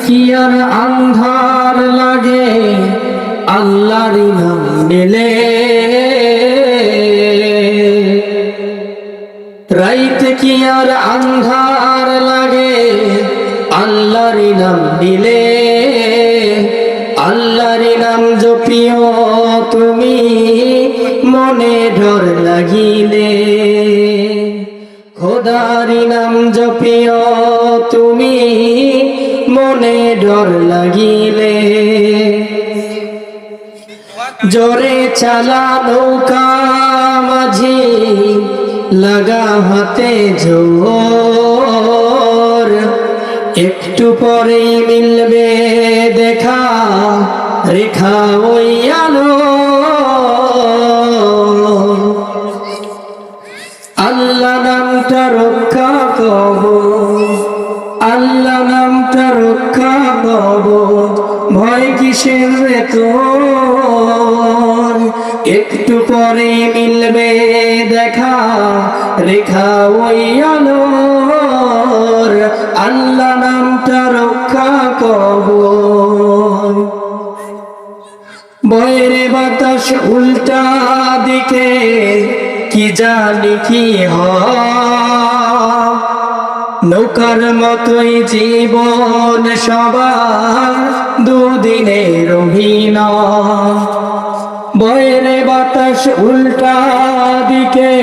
কি আর আন্ধার লাগে আল্লাহর নাম নিলে, রাইতে কি আর আন্ধার লাগে আল্লাহর নাম নিলে। আল্লাহর নাম জপিও তুমি মনে ডর লাগিলে, খোদার নাম জপিও তুমি মনে ডর লাগিলে। জোরে চালা নৌকা মাঝি লাগা হাতে জোর, একটু পরেই মিলবে দেখা রেখা ওই আলো। আল্লাহ নামটা রক্ষা কব, আল্লাহ নামটা রক্ষা কব, ভয় কিসের রে তোর। একটু পরে মিলবে দেখা রেখা ওই আলোর, আল্লাহ নামটা রক্ষা কব। বয়রে বাতাস উল্টা দিকে কি জানি কি হয়, নৌকার মতোই জীবন সবার দুদিনের অভিনয়। বয়রে বাতাস উল্টা দিকে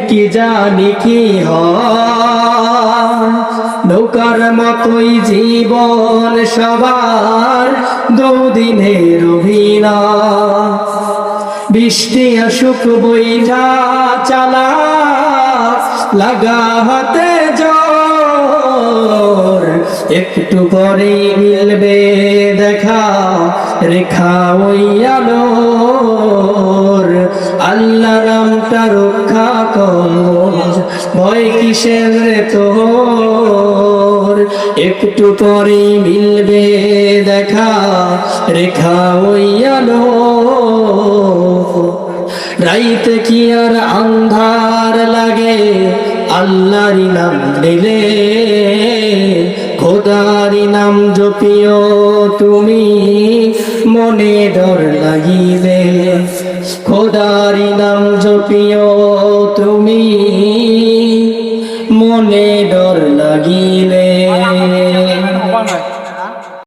কি জানি কি হয়, নৌকার মতোই জীবন সবার দুদিনের অভিনয়। বৃষ্টি আসুক বইটা চালা লাগা হাতে জোর, একটু পরে মিলবে দেখা রেখা ওই আলোর। আল্লাহ নামটা রক্ষা কর, ভয় কিসের রে তোর। একটু পরে মিলবে দেখা রেখা ওই আলো, রাইতে কি আর আন্ধার লাগে আল্লাহর নাম নিলে। খোদার নাম জপিও তুমি মনে ডর লাগিলে, খোদার নাম জপিও